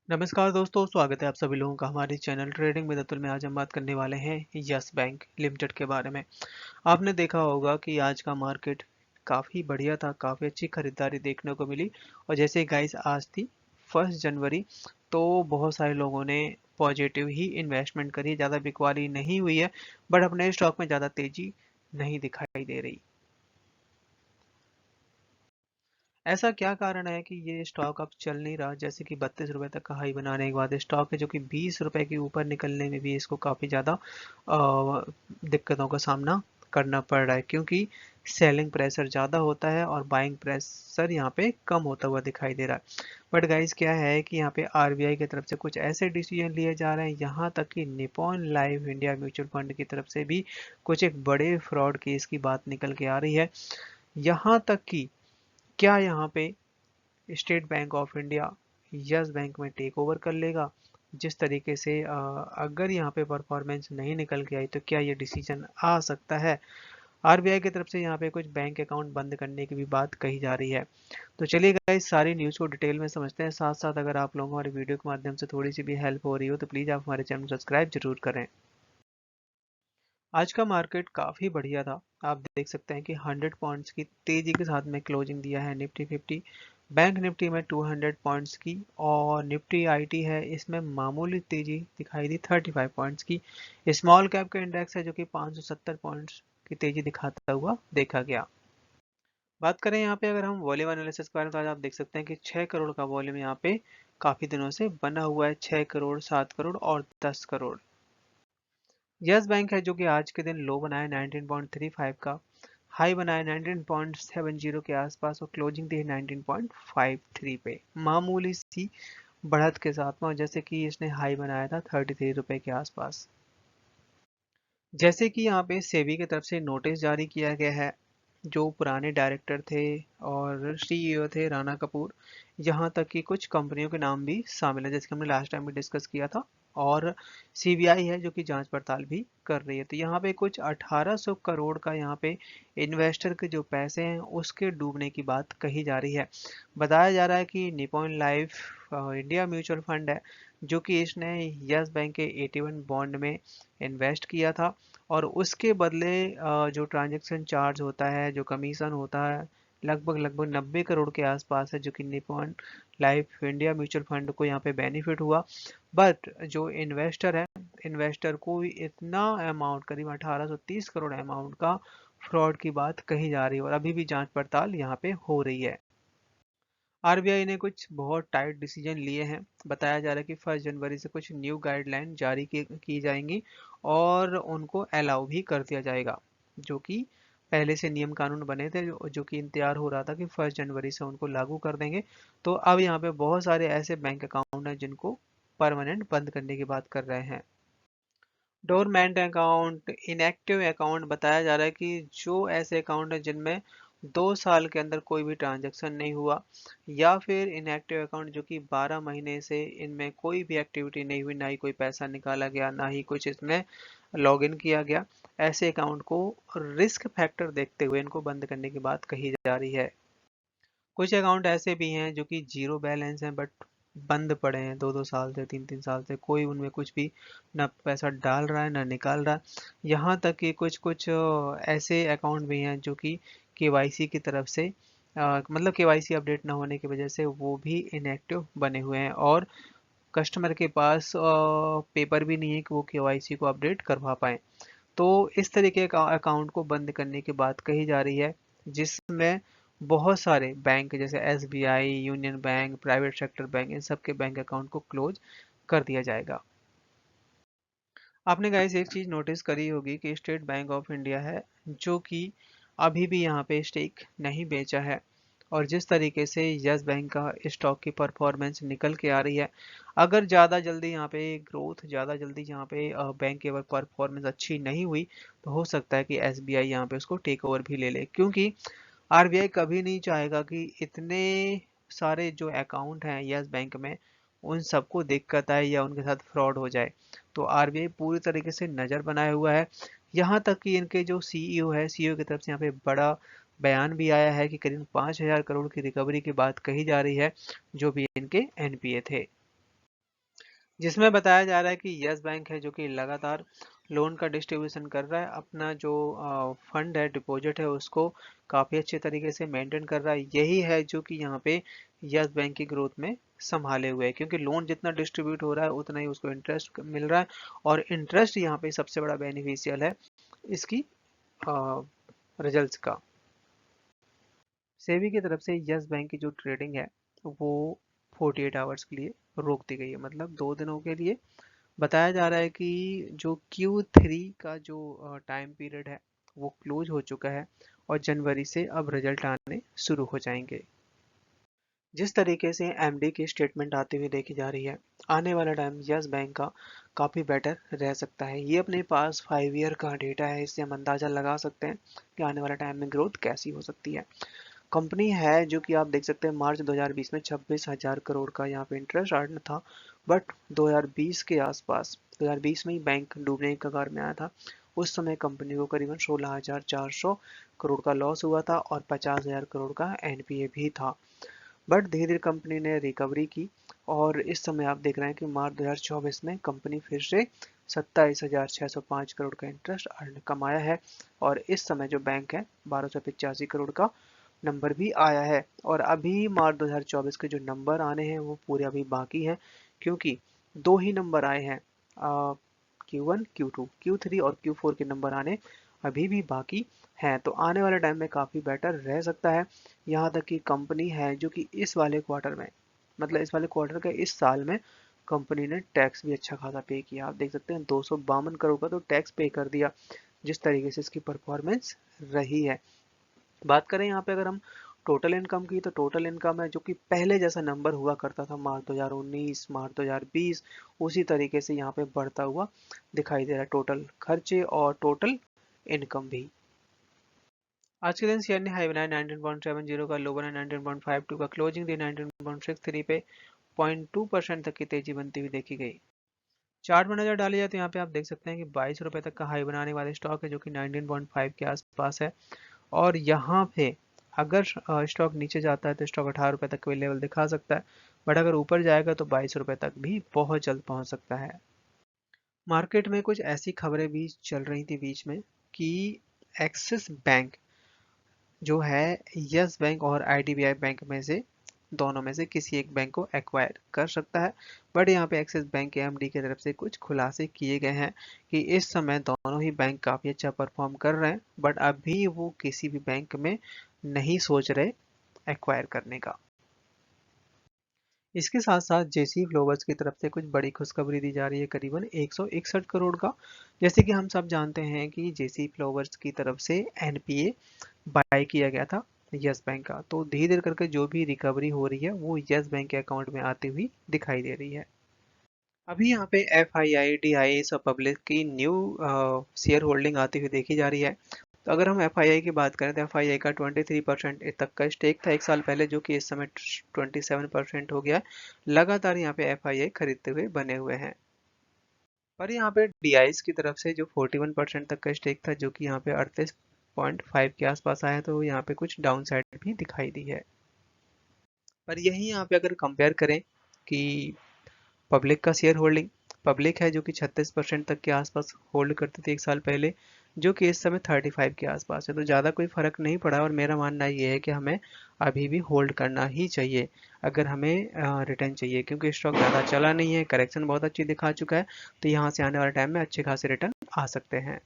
नमस्कार दोस्तों, स्वागत है आप सभी लोगों का हमारे चैनल ट्रेडिंग विद अतुल में। आज हम बात करने वाले हैं यस बैंक लिमिटेड के बारे में। आपने देखा होगा कि आज का मार्केट काफ़ी बढ़िया था, काफ़ी अच्छी खरीदारी देखने को मिली। और जैसे गाइस आज थी 1 जनवरी, तो बहुत सारे लोगों ने पॉजिटिव ही इन्वेस्टमेंट करी, ज़्यादा बिकवाली नहीं हुई है। बट अपने स्टॉक में ज़्यादा तेज़ी नहीं दिखाई दे रही। ऐसा क्या कारण है कि ये स्टॉक अब चल नहीं रहा? जैसे कि 32 रुपए तक का हाई बनाने के बाद स्टॉक है जो कि 20 रुपए के ऊपर निकलने में भी इसको काफ़ी ज़्यादा दिक्कतों का सामना करना पड़ रहा है, क्योंकि सेलिंग प्रेशर ज़्यादा होता है और बाइंग प्रेशर यहाँ पे कम होता हुआ दिखाई दे रहा है। बट गाइस क्या है कि यहाँ पे आरबीआई की तरफ से कुछ ऐसे डिसीजन लिए जा रहे हैं, यहाँ तक कि Nippon life India mutual fund की तरफ से भी कुछ एक बड़े फ्रॉड केस की बात निकल के आ रही है। यहाँ तक कि क्या यहाँ पे state bank of India yes bank में टेक ओवर कर लेगा? जिस तरीके से अगर यहाँ पे परफॉर्मेंस नहीं निकल के आई तो क्या ये डिसीजन आ सकता है? आरबीआई की तरफ से यहाँ पे कुछ बैंक अकाउंट बंद करने की भी बात कही जा रही है। तो चलिए गाइस, सारी न्यूज़ को डिटेल में समझते हैं। साथ साथ अगर आप लोगों को हमारे वीडियो के माध्यम से थोड़ी सी भी हेल्प हो रही हो तो प्लीज़ आप हमारे चैनल को सब्सक्राइब जरूर करें। आज का मार्केट काफ़ी बढ़िया था। आप देख सकते हैं कि 100 पॉइंट्स की तेज़ी के साथ में क्लोजिंग दिया है निफ्टी 50। बैंक निफ्टी में 200 पॉइंट्स की, और निफ्टी आईटी है इसमें मामूली तेज़ी दिखाई दी 35 पॉइंट्स की। स्मॉल कैप का इंडेक्स है जो कि 570 पॉइंट्स की तेज़ी दिखाता हुआ देखा गया। बात करें यहाँ पे अगर हम वॉल्यूम एनालिसिस के बारे में, तो आज आप देख सकते हैं कि 6 करोड़ का वॉल्यूम यहाँ पे काफ़ी दिनों से बना हुआ है। 6 करोड़, 7 करोड़ और 10 करोड़। यस बैंक है जो कि आज के दिन लो बनाया 19.35 का, हाई बनाया 19.70 के आसपास और क्लोजिंग दी है 19.53 पे, मामूली सी बढ़त के साथ में। जैसे कि इसने हाई बनाया था 33 रुपए के आसपास। जैसे कि यहाँ पे सेबी की तरफ से नोटिस जारी किया गया है, जो पुराने डायरेक्टर थे और सीईओ थे राणा कपूर, यहाँ तक कि कुछ कंपनियों के नाम भी शामिल है, जैसे कि हमने लास्ट टाइम भी डिस्कस किया था। और सीबीआई है जो कि जांच पड़ताल भी कर रही है। तो यहाँ पे कुछ 1800 करोड़ का यहाँ पे इन्वेस्टर के जो पैसे हैं उसके डूबने की बात कही जा रही है। बताया जा रहा है कि Nippon life India mutual fund है जो कि इसने यस बैंक के 81 बॉन्ड में इन्वेस्ट किया था, और उसके बदले जो ट्रांजैक्शन चार्ज होता है, जो कमीशन होता है, लगभग लगभग 90 करोड़ के आसपास है, जो कि Nippon life India mutual fund को यहाँ पे बेनिफिट हुआ। बट जो इन्वेस्टर है, इन्वेस्टर को इतना अमाउंट, करीब 1830 करोड़ अमाउंट का फ्रॉड की बात कही जा रही है, और अभी भी जांच पड़ताल यहाँ पे हो रही है। आरबीआई ने कुछ बहुत टाइट डिसीजन लिए हैं। बताया जा रहा है कि 1 जनवरी से कुछ न्यू गाइडलाइन जारी की जाएंगी और उनको अलाउ भी कर दिया जाएगा, जो कि पहले से नियम कानून बने थे, जो कि इंतजार हो रहा था कि 1 जनवरी से उनको लागू कर देंगे। तो अब यहाँ पे बहुत सारे ऐसे बैंक अकाउंट हैं जिनको परमानेंट बंद करने की बात कर रहे हैं। डोरमेंट अकाउंट, इनएक्टिव अकाउंट, बताया जा रहा है कि जो ऐसे अकाउंट हैं जिनमें 2 साल के अंदर कोई भी ट्रांजैक्शन नहीं हुआ, या फिर इनएक्टिव अकाउंट जो कि 12 महीने से इनमें कोई भी एक्टिविटी नहीं हुई, ना ही कोई पैसा निकाला गया, ना ही कुछ इसमें लॉगिन किया गया, ऐसे अकाउंट को रिस्क फैक्टर देखते हुए इनको बंद करने की बात कही जा रही है। कुछ अकाउंट ऐसे भी हैं जो कि जीरो बैलेंस हैं, बट बंद पड़े हैं 2-2 साल से, 3-3 साल से, कोई उनमें कुछ भी ना पैसा डाल रहा है ना निकाल रहा है। यहाँ तक कि कुछ कुछ ऐसे अकाउंट भी हैं जो कि केवाईसी की तरफ से मतलब केवाईसी अपडेट ना होने की वजह से वो भी इनएक्टिव बने हुए हैं, और कस्टमर के पास पेपर भी नहीं है कि वो केवाईसी को अपडेट करवा पाए। तो इस तरीके का अकाउंट को बंद करने की बात कही जा रही है, जिसमें बहुत सारे बैंक जैसे SBI, union bank, private sector bank, इन सब के बैंक अकाउंट को क्लोज कर दिया जाएगा। आपने गाइस एक चीज नोटिस करी होगी कि स्टेट बैंक ऑफ इंडिया है जो कि अभी भी यहाँ पे स्टेक नहीं बेचा है, और जिस तरीके से यस बैंक का स्टॉक की परफॉर्मेंस निकल के आ रही है, अगर ज़्यादा जल्दी यहाँ पे ग्रोथ, ज़्यादा जल्दी यहाँ पे बैंक की अगर परफॉर्मेंस अच्छी नहीं हुई तो हो सकता है कि एसबीआई यहाँ पे उसको टेक ओवर भी ले ले, क्योंकि आरबीआई कभी नहीं चाहेगा कि इतने सारे जो अकाउंट हैं यस बैंक में उन सबको दिक्कत आए या उनके साथ फ्रॉड हो जाए। तो आरबीआई पूरी तरीके से नज़र बनाए हुआ है। यहाँ तक कि इनके जो सीईओ है, सीईओ की तरफ से यहाँ पे बड़ा बयान भी आया है कि करीब 5,000 करोड़ की रिकवरी की बात कही जा रही है, जो भी इनके एनपीए थे। जिसमें बताया जा रहा है कि यस बैंक है जो कि लगातार लोन का डिस्ट्रीब्यूशन कर रहा है, अपना जो फंड है, डिपॉजिट है, उसको काफ़ी अच्छे तरीके से मेंटेन कर रहा है। यही है जो कि यहाँ पे यस बैंक की ग्रोथ में संभाले हुए है, क्योंकि लोन जितना डिस्ट्रीब्यूट हो रहा है उतना ही उसको इंटरेस्ट मिल रहा है, और इंटरेस्ट यहाँ पे सबसे बड़ा बेनिफिशियल है इसकी रिजल्ट्स का। सेबी की तरफ से यस बैंक की जो ट्रेडिंग है वो 48 आवर्स के लिए रोक दी गई है, मतलब 2 दिनों के लिए। बताया जा रहा है कि जो Q3 का जो टाइम पीरियड है वो क्लोज हो चुका है, और जनवरी से अब रिजल्ट आने शुरू हो जाएंगे। जिस तरीके से एमडी की स्टेटमेंट आती हुई देखी जा रही है, आने वाला टाइम यस बैंक का काफ़ी बेटर रह सकता है। ये अपने पास 5 ईयर का डेटा है, इससे हम अंदाज़ा लगा सकते हैं कि आने वाले टाइम में ग्रोथ कैसी हो सकती है। कंपनी है जो कि आप देख सकते हैं मार्च 2020 में 26,000 करोड़ का यहाँ पे इंटरेस्ट अर्न था, बट 2020 के आसपास, 2020 में ही बैंक डूबने की कगार में आया था। उस समय कंपनी को करीबन 16,400 करोड़ का लॉस हुआ था, और 50,000 करोड़ का एनपीए भी था। बट धीरे धीरे कंपनी ने रिकवरी की, और इस समय आप देख रहे हैं कि मार्च 2024 में कंपनी फिर से 27,605 करोड़ का इंटरेस्ट अर्न कमाया है, और इस समय जो बैंक है 1285 करोड़ का नंबर भी आया है। और अभी मार्च 2024 के जो नंबर आने हैं वो पूरे अभी बाकी हैं, क्योंकि 2 ही नंबर आए हैं, Q1, Q2, Q3 और Q4 के नंबर आने अभी भी बाकी हैं। तो आने वाले टाइम में काफ़ी बेटर रह सकता है। यहाँ तक कि कंपनी है जो कि इस वाले क्वार्टर में, मतलब इस वाले क्वार्टर के इस साल में कंपनी ने टैक्स भी अच्छा खासा पे किया। आप देख सकते हैं 252 करोड़ का तो टैक्स पे कर दिया, जिस तरीके से इसकी परफॉर्मेंस रही है। बात करें यहाँ पे अगर हम टोटल इनकम की, तो टोटल इनकम है जो कि पहले जैसा नंबर हुआ करता था मार्च 2019, मार्च 2020, उसी तरीके से यहाँ पे बढ़ता हुआ दिखाई दे रहा है, टोटल खर्चे और टोटल इनकम भी। आज के दिन शेयर ने हाई बनाया 19.70 का, लो बनाया 19.52 का, क्लोजिंग दी 19.63 पे, 0.2% तक की तेजी बनती हुई देखी गई। चार्ट में नजर डाली जाए तो यहाँ पे आप देख सकते हैं कि 22 रुपए तक का हाई बनाने वाले स्टॉक है जो कि 19.5 के आसपास है, और यहाँ पे अगर स्टॉक नीचे जाता है तो स्टॉक 18 रुपए तक कोई लेवल दिखा सकता है, बट अगर ऊपर जाएगा तो 22 रुपए तक भी बहुत जल्द पहुंच सकता है। मार्केट में कुछ ऐसी खबरें भी चल रही थी बीच में कि एक्सिस बैंक जो है यस बैंक और आईडीबीआई बैंक में से, दोनों में से किसी एक बैंक को एक्वायर कर सकता है। बट यहाँ पे एक्सिस बैंक के एमडी की तरफ से कुछ खुलासे किए गए हैं कि इस समय दोनों ही बैंक काफ़ी अच्छा परफॉर्म कर रहे हैं, बट अभी वो किसी भी बैंक में नहीं सोच रहे एक्वायर करने का। इसके साथ साथ जेसी फ्लोवर्स की तरफ से कुछ बड़ी खुशखबरी दी जा रही है, करीबन 161 करोड़ का। जैसे कि हम सब जानते हैं कि जेसी फ्लोवर्स की तरफ से एनपीए बाय किया गया था यस बैंक का, तो धीरे धीरे करके जो भी रिकवरी हो रही है वो यस बैंक के अकाउंट में आती हुई दिखाई दे रही है। अभी यहाँ पे F I I D I S और पब्लिक की न्यू शेयर होल्डिंग आती हुई देखी जा रही है। तो अगर हम एफ आई आई की बात करें तो एफ आई आई का 23% तक का स्टेक था एक साल पहले, जो कि इस समय 27% हो गया है। लगातार यहाँ पे एफ आई आई खरीदते हुए बने हुए हैं। पर यहाँ पे डी आई एस की तरफ से जो 41% तक का स्टेक था, जो कि यहाँ पे 38.5 के आसपास आया, तो यहाँ पे कुछ डाउन साइड भी दिखाई दी है। पर यही यहाँ पे अगर कंपेयर करें कि पब्लिक का शेयर होल्डिंग, पब्लिक है जो कि 36% तक के आसपास होल्ड करती थी एक साल पहले, जो कि इस समय 35 के आसपास है, तो ज़्यादा कोई फर्क नहीं पड़ा। और मेरा मानना ये है कि हमें अभी भी होल्ड करना ही चाहिए अगर हमें रिटर्न चाहिए, क्योंकि स्टॉक ज़्यादा चला नहीं है, करेक्शन बहुत अच्छी दिखा चुका है, तो यहाँ से आने वाले टाइम में अच्छे खासे रिटर्न आ सकते हैं।